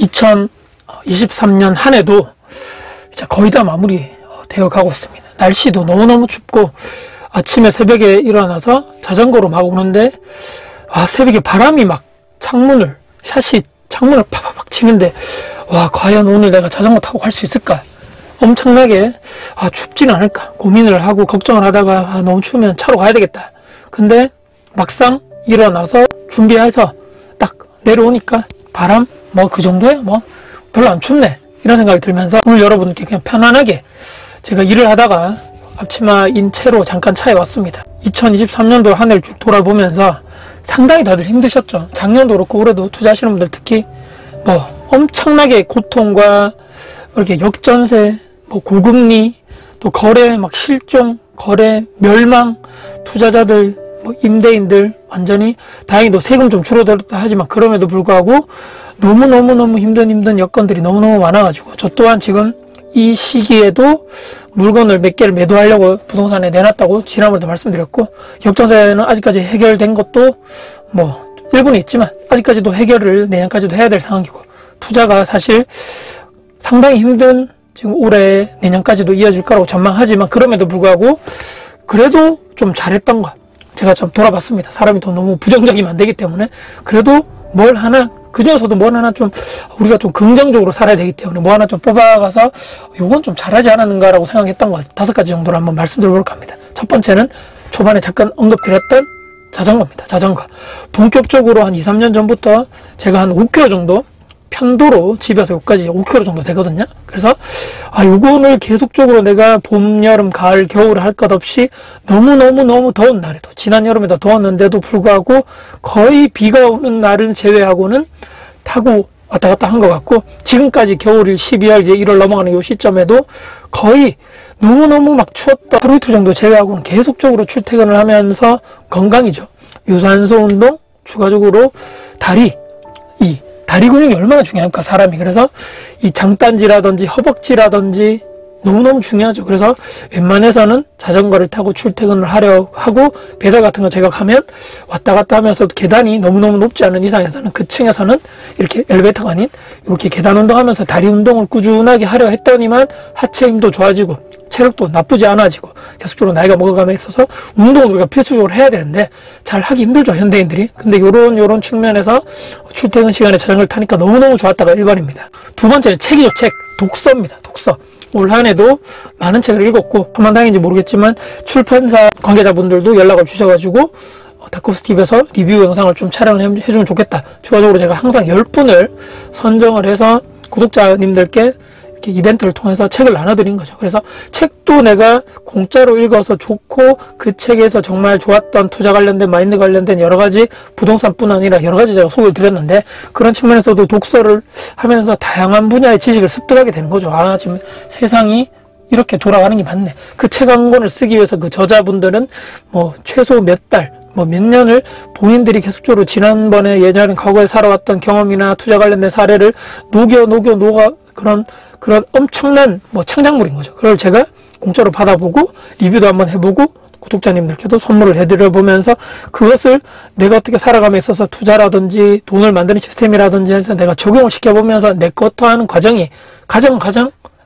2023년 한 해도 이제 거의 다 마무리 되어 가고 있습니다. 날씨도 너무너무 춥고 아침에 새벽에 일어나서 자전거로 막 오는데 새벽에 바람이 막 창문을 파파팍 치는데 과연 오늘 내가 자전거 타고 갈 수 있을까? 엄청나게 춥지는 않을까 고민을 하고 걱정을 하다가 너무 추우면 차로 가야 되겠다. 근데 막상 일어나서 준비해서 딱 내려오니까 바람 그 정도야 별로 안 춥네 이런 생각이 들면서 오늘 여러분께 그냥 편안하게 제가 일을 하다가 앞치마인 채로 잠깐 차에 왔습니다. 2023년도 한 해를 쭉 돌아보면서 상당히 다들 힘드셨죠. 작년도 그렇고 올해도 투자하시는 분들 특히 엄청나게 고통과 이렇게 역전세, 고금리, 또 거래 실종, 거래 멸망, 투자자들, 임대인들 완전히 다행히도 세금 좀 줄어들었다 하지만 그럼에도 불구하고 너무너무 힘든 여건들이 너무너무 많아가지고 저 또한 지금 이 시기에도 물건을 몇 개를 매도하려고 부동산에 내놨다고 지난번에도 말씀드렸고 역전세는 아직까지 해결된 것도 일부는 있지만 아직까지도 해결을 내년까지도 해야 될 상황이고 투자가 사실 상당히 힘든 지금 올해 내년까지도 이어질 거라고 전망하지만 그럼에도 불구하고 그래도 좀 잘했던 거 제가 좀 돌아봤습니다. 사람이 더 너무 부정적이면 안 되기 때문에 그래도 뭘 하나 그중에서도 뭘 하나 좀 우리가 좀 긍정적으로 살아야 되기 때문에 뭐 하나 좀 뽑아가서 요건 좀 잘하지 않았는가 라고 생각했던 것 5가지 정도로 한번 말씀드려볼까 합니다. 첫 번째는 초반에 잠깐 언급드렸던 자전거입니다. 자전거 본격적으로 한 2, 3년 전부터 제가 한 5km 정도 편도로 집에서 여기까지 5km 정도 되거든요. 그래서 요거를 계속적으로 내가 봄, 여름, 가을, 겨울을 할 것 없이 너무 더운 날에도 지난 여름에도 더웠는데도 불구하고 거의 비가 오는 날은 제외하고는 타고 왔다 갔다 한 것 같고 지금까지 겨울일 12월 이제 1월 넘어가는 요 시점에도 거의 너무너무 추웠던 하루 이틀 정도 제외하고는 계속적으로 출퇴근을 하면서 건강이죠. 유산소 운동 추가적으로 다리 근육이 얼마나 중요합니까 사람이. 그래서 이 장단지라든지 허벅지라든지 너무너무 중요하죠. 그래서 웬만해서는 자전거를 타고 출퇴근을 하려 하고 배달 같은 거 제가 가면 왔다 갔다 하면서 계단이 너무너무 높지 않은 이상에서는 그 층에서는 이렇게 엘리베이터가 아닌 이렇게 계단 운동하면서 다리 운동을 꾸준하게 하려 했더니만 하체 힘도 좋아지고 체력도 나쁘지 않아지고 계속적으로 나이가 먹어감에 있어서 운동을 우리가 필수적으로 해야 되는데 잘 하기 힘들죠 현대인들이. 근데 요런 측면에서 출퇴근 시간에 자전거를 타니까 너무너무 좋았다가 1번입니다. 두 번째는 책이죠. 책. 독서입니다. 독서. 올 한 해도 많은 책을 읽었고 한만당인지 모르겠지만 출판사 관계자분들도 연락을 주셔가지고 다크호스TV에서 리뷰 영상을 좀 촬영을 해주면 좋겠다. 추가적으로 제가 항상 10분을 선정을 해서 구독자님들께 이렇게 이벤트를 통해서 책을 나눠드린 거죠. 그래서 책도 내가 공짜로 읽어서 좋고 그 책에서 정말 좋았던 투자 관련된 마인드 관련된 여러가지 부동산뿐 아니라 여러가지 제가 소개를 드렸는데 그런 측면에서도 독서를 하면서 다양한 분야의 지식을 습득하게 되는 거죠. 지금 세상이 이렇게 돌아가는 게 맞네. 그 책 한 권을 쓰기 위해서 그 저자분들은 최소 몇 달 몇 년을 본인들이 계속적으로 지난번에 예전에 과거에 살아왔던 경험이나 투자 관련된 사례를 녹여 그런 엄청난 창작물인 거죠. 그걸 제가 공짜로 받아보고 리뷰도 한번 해보고 구독자님들께도 선물을 해드려 보면서 그것을 내가 어떻게 살아감에 있어서 투자라든지 돈을 만드는 시스템이라든지 해서 내가 적용을 시켜보면서 내 것도 하는 과정이 가장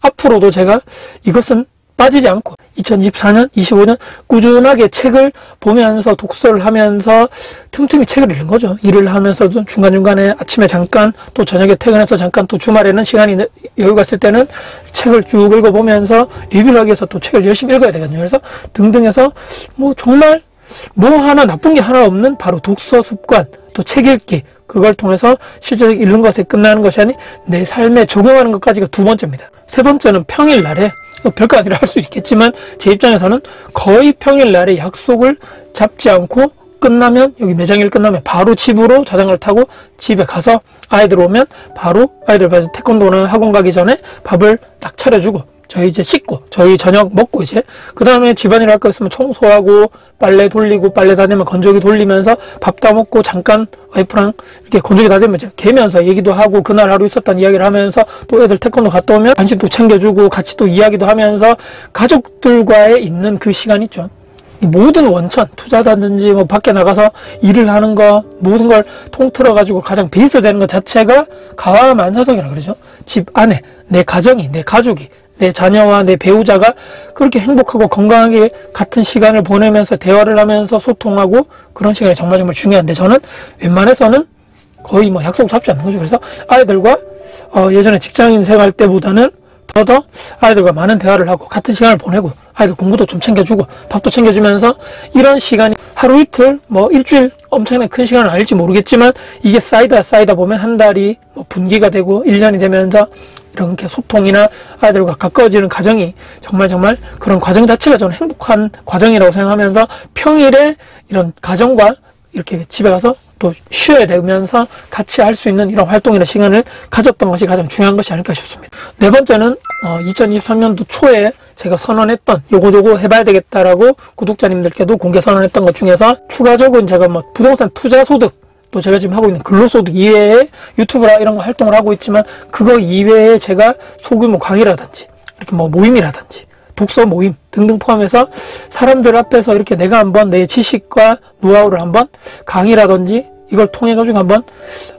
앞으로도 제가 이것은 빠지지 않고 2024년, 25년 꾸준하게 책을 보면서 독서를 하면서 틈틈이 책을 읽는 거죠. 일을 하면서도 중간중간에 아침에 잠깐 또 저녁에 퇴근해서 잠깐 또 주말에는 시간이 여유가 있을 때는 책을 쭉 읽어보면서 리뷰를 하기 위해서 또 책을 열심히 읽어야 되거든요. 그래서 등등해서 정말 하나 나쁜 게 하나 없는 바로 독서 습관 또 책 읽기 그걸 통해서 실제적으로 읽는 것에 끝나는 것이 아닌 내 삶에 적용하는 것까지가 두 번째입니다. 세 번째는 평일날에 별거 아니라 할 수 있겠지만 제 입장에서는 거의 평일날에 약속을 잡지 않고 끝나면 여기 매장일 끝나면 바로 집으로 자전거를 타고 집에 가서 아이들 오면 바로 아이들 봐서 태권도나 학원 가기 전에 밥을 딱 차려주고 저희 이제 씻고 저희 저녁 먹고 이제 그 다음에 집안일 할 거 있으면 청소하고 빨래 돌리고 빨래 다 되면 건조기 돌리면서 밥 다 먹고 잠깐 와이프랑 이렇게 건조기 다 되면 이제 개면서 얘기도 하고 그날 하루 있었던 이야기를 하면서 또 애들 태권도 갔다 오면 간식도 챙겨주고 같이 또 이야기도 하면서 가족들과의 있는 그 시간 있죠. 이 모든 원천, 투자다든지 뭐 밖에 나가서 일을 하는 거, 모든 걸 통틀어 가지고 가장 베이스 되는 것 자체가 가와만사성이라 그러죠. 집 안에 내 가정이, 내 가족이, 내 자녀와 내 배우자가 그렇게 행복하고 건강하게 같은 시간을 보내면서 대화를 하면서 소통하고 그런 시간이 정말 중요한데, 저는 웬만해서는 거의 뭐 약속 잡지 않는 거죠. 그래서 아이들과 예전에 직장인 생활 때보다는 더 아이들과 많은 대화를 하고 같은 시간을 보내고 아이들 공부도 좀 챙겨주고 밥도 챙겨주면서, 이런 시간이 하루 이틀 뭐 일주일 엄청나게 큰 시간은 아닐지 모르겠지만 이게 쌓이다 보면 한 달이 뭐 분기가 되고 1년이 되면서 이렇게 소통이나 아이들과 가까워지는 과정이 정말 그런 과정 자체가 저는 행복한 과정이라고 생각하면서, 평일에 이런 가정과 이렇게 집에 가서 또 쉬어야 되면서 같이 할 수 있는 이런 활동이나 시간을 가졌던 것이 가장 중요한 것이 아닐까 싶습니다. 네 번째는 2023년도 초에 제가 선언했던 요거 해봐야 되겠다라고 구독자님들께도 공개 선언했던 것 중에서, 추가적으로 제가 뭐 부동산 투자 소득, 또 제가 지금 하고 있는 근로소득 이외에 유튜브라 이런 거 활동을 하고 있지만, 그거 이외에 제가 소규모 강의라든지 이렇게 뭐 모임이라든지 독서 모임 등등 포함해서 사람들 앞에서 이렇게 내가 한번 내 지식과 노하우를 한번 강의라든지 이걸 통해 가지고 한번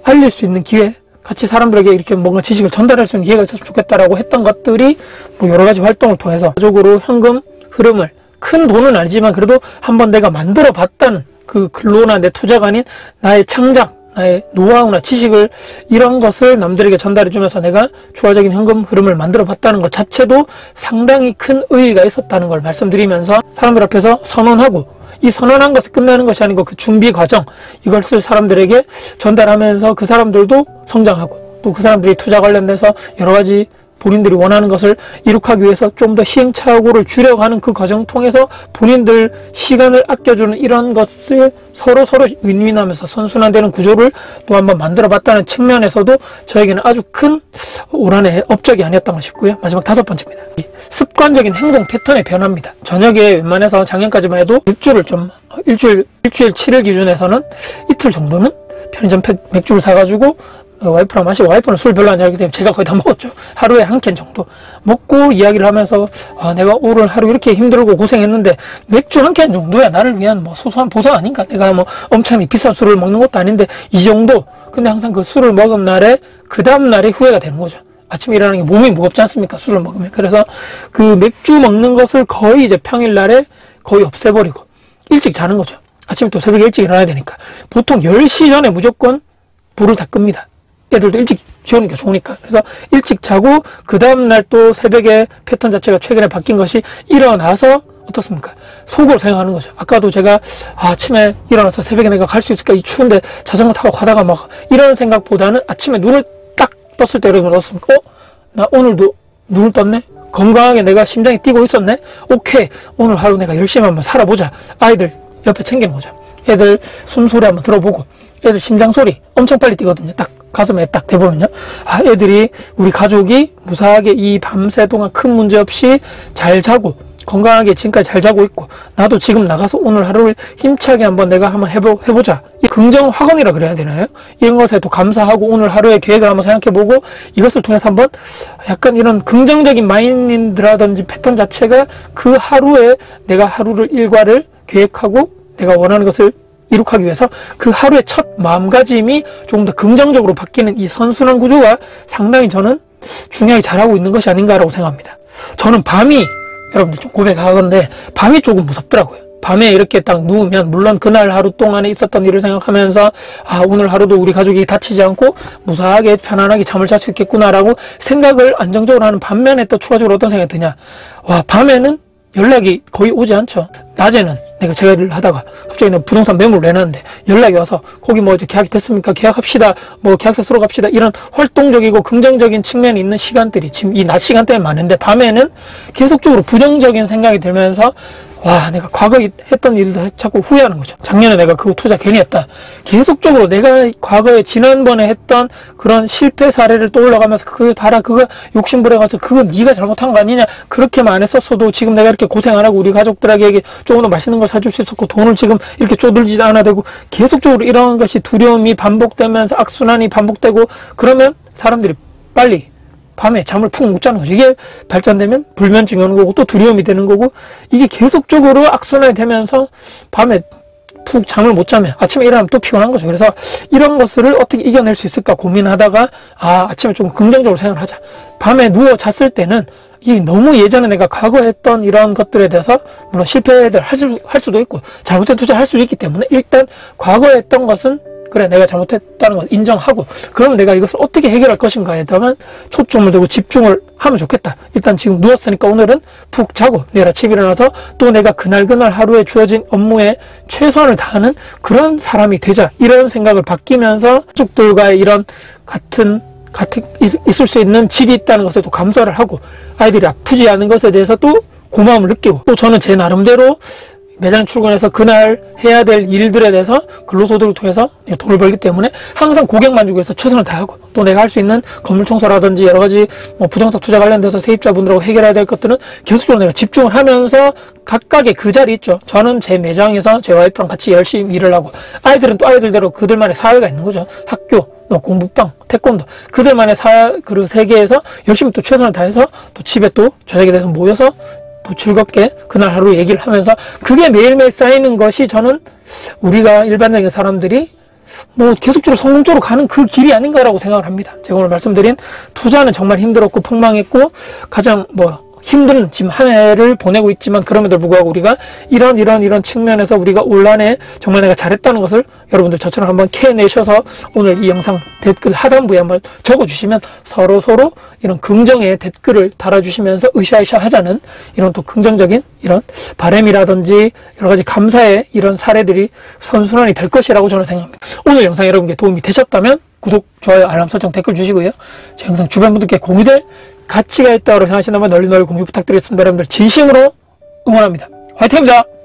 알릴 수 있는 기회, 같이 사람들에게 이렇게 뭔가 지식을 전달할 수 있는 기회가 있었으면 좋겠다라고 했던 것들이 뭐 여러 가지 활동을 통해서 적으로 현금 흐름을, 큰 돈은 아니지만 그래도 한번 내가 만들어 봤다는 그 근로나 내 투자가 아닌 나의 창작, 나의 노하우나 지식을, 이런 것을 남들에게 전달해 주면서 내가 추가적인 현금 흐름을 만들어 봤다는 것 자체도 상당히 큰 의의가 있었다는 걸 말씀드리면서, 사람들 앞에서 선언하고, 이 선언한 것을 끝나는 것이 아니고 그 준비 과정, 이것을 사람들에게 전달하면서 그 사람들도 성장하고, 또 그 사람들이 투자 관련돼서 여러 가지 본인들이 원하는 것을 이룩하기 위해서 좀 더 시행착오를 줄여가는 그 과정 통해서 본인들 시간을 아껴주는 이런 것을 서로 윈윈하면서 선순환되는 구조를 또 한번 만들어 봤다는 측면에서도 저에게는 아주 큰 올 한해 업적이 아니었던가 싶고요. 마지막 5번째입니다. 습관적인 행동 패턴의 변화입니다. 저녁에 웬만해서 작년까지만 해도 맥주를 좀 일주일 7일 기준에서는 이틀 정도는 편의점 맥주를 사가지고 와이프랑 마시고, 와이프는 술 별로 안 좋아하기 때문에 제가 거의 다 먹었죠. 하루에 한 캔 정도 먹고 이야기를 하면서, 내가 오늘 하루 이렇게 힘들고 고생했는데 맥주 한 캔 정도야 나를 위한 뭐 소소한 보상 아닌가, 내가 뭐 엄청 비싼 술을 먹는 것도 아닌데 이 정도. 근데 항상 그 술을 먹은 날에 그 다음 날에 후회가 되는 거죠. 아침에 일어나는 게 몸이 무겁지 않습니까, 술을 먹으면. 그래서 그 맥주 먹는 것을 거의 이제 평일날에 거의 없애버리고 일찍 자는 거죠. 아침에 또 새벽에 일찍 일어나야 되니까 보통 10시 전에 무조건 불을 다 끕니다. 애들도 일찍 재우니까 좋으니까. 그래서 일찍 자고 그 다음날 또 새벽에 패턴 자체가 최근에 바뀐 것이, 일어나서 어떻습니까? 속으로 생각하는 거죠. 아까도 제가 아침에 일어나서 새벽에 내가 갈 수 있을까, 이 추운데 자전거 타고 가다가 막 이런 생각보다는 아침에 눈을 딱 떴을 때 여러분 어떻습니까? 나 오늘도 눈을 떴네? 건강하게 내가 심장이 뛰고 있었네? 오케이, 오늘 하루 내가 열심히 한번 살아보자. 아이들 옆에 챙기는 거죠. 애들 숨소리 한번 들어보고, 애들 심장 소리 엄청 빨리 뛰거든요. 딱 가슴에 딱 대보면요, 애들이, 우리 가족이 무사하게 이 밤새 동안 큰 문제 없이 잘 자고 건강하게 지금까지 잘 자고 있고, 나도 지금 나가서 오늘 하루를 힘차게 한번 내가 한번 해보자. 이 긍정 확언이라 그래야 되나요? 이런 것에도 감사하고 오늘 하루의 계획을 한번 생각해보고, 이것을 통해서 한번 약간 이런 긍정적인 마인드라든지 패턴 자체가 그 하루에 내가 하루를 일과를 계획하고 내가 원하는 것을 이룩하기 위해서 그 하루의 첫 마음가짐이 조금 더 긍정적으로 바뀌는 이 선순환 구조가 상당히 저는 중요하게 잘하고 있는 것이 아닌가라고 생각합니다. 저는 밤이, 여러분들 좀 고백하건데, 밤이 조금 무섭더라고요. 밤에 이렇게 딱 누우면, 물론 그날 하루 동안에 있었던 일을 생각하면서 오늘 하루도 우리 가족이 다치지 않고 무사하게 편안하게 잠을 잘 수 있겠구나라고 생각을 안정적으로 하는 반면에, 또 추가적으로 어떤 생각이 드냐, 밤에는 연락이 거의 오지 않죠. 낮에는 내가 제가 일을 하다가 갑자기 내가 부동산 매물을 내놨는데 연락이 와서, 거기 뭐 이제 계약이 됐습니까? 계약합시다. 뭐 계약서 쓰러 갑시다. 이런 활동적이고 긍정적인 측면이 있는 시간들이 지금 이 낮 시간대에 많은데, 밤에는 계속적으로 부정적인 생각이 들면서 내가 과거에 했던 일을 자꾸 후회하는 거죠. 작년에 내가 그거 투자 괜히 했다. 계속적으로 내가 과거에 지난번에 했던 그런 실패 사례를 떠올라가면서, 그거 봐라, 그거 욕심부려가서 그거 네가 잘못한 거 아니냐, 그렇게만 안 했었어도 지금 내가 이렇게 고생 안 하고 우리 가족들에게 조금 더 맛있는 걸 사줄 수 있었고, 돈을 지금 이렇게 쪼들지 않아도 되고, 계속적으로 이런 것이 두려움이 반복되면서 악순환이 반복되고, 그러면 사람들이 빨리 밤에 잠을 푹 못 자는 거죠. 이게 발전되면 불면증이 오는 거고 또 두려움이 되는 거고 이게 계속적으로 악순환이 되면서 밤에 푹 잠을 못 자면 아침에 일어나면 또 피곤한 거죠. 그래서 이런 것들을 어떻게 이겨낼 수 있을까 고민하다가 아침에 좀 긍정적으로 생각을 하자. 밤에 누워 잤을 때는 이 너무 예전에 내가 과거에 했던 이런 것들에 대해서 물론 실패를 할 수도 있고 잘못된 투자를 할 수도 있기 때문에 일단 과거에 했던 것은 그래 내가 잘못했다는 걸 인정하고 그러면 내가 이것을 어떻게 해결할 것인가에 대한 초점을 두고 집중을 하면 좋겠다. 일단 지금 누웠으니까 오늘은 푹 자고 내일 아침에 일어나서 또 내가 그날 하루에 주어진 업무에 최선을 다하는 그런 사람이 되자. 이런 생각을 바뀌면서 가족들과의 이런 같은 있을 수 있는 집이 있다는 것에 또 감사를 하고 아이들이 아프지 않은 것에 대해서 또 고마움을 느끼고 또 저는 제 나름대로 매장 출근해서 그날 해야 될 일들에 대해서 근로소득을 통해서 돈을 벌기 때문에 항상 고객 만족을 위해서 최선을 다하고 또 내가 할 수 있는 건물 청소라든지 여러 가지 부동산 투자 관련돼서 세입자분들하고 해결해야 될 것들은 계속적으로 내가 집중을 하면서 각각의 그 자리 있죠. 저는 제 매장에서 제 와이프랑 같이 열심히 일을 하고 아이들은 또 아이들대로 그들만의 사회가 있는 거죠. 학교, 공부방, 태권도 그들만의 그 세계에서 열심히 또 최선을 다해서 또 집에 또 저녁에 대해서 모여서 또 즐겁게 그날 하루 얘기를 하면서 그게 매일매일 쌓이는 것이 저는 우리가 일반적인 사람들이 계속적으로 성공적으로 가는 그 길이 아닌가라고 생각을 합니다. 제가 오늘 말씀드린 투자는 정말 힘들었고 폭망했고 가장 힘든 지금 한 해를 보내고 있지만 그럼에도 불구하고 우리가 이런 측면에서 우리가 올 한해 정말 내가 잘했다는 것을 여러분들 저처럼 한번 캐내셔서 오늘 이 영상 댓글 하단부에 한번 적어주시면 서로 이런 긍정의 댓글을 달아주시면서 으쌰으쌰 하자는 이런 또 긍정적인 이런 바람이라든지 여러 가지 감사의 이런 사례들이 선순환이 될 것이라고 저는 생각합니다. 오늘 영상 여러분께 도움이 되셨다면 구독, 좋아요, 알람 설정, 댓글 주시고요. 제 영상 주변 분들께 공유될 가치가 있다고 생각하신다면 널리 공유 부탁드리겠습니다. 여러분들 진심으로 응원합니다. 화이팅입니다.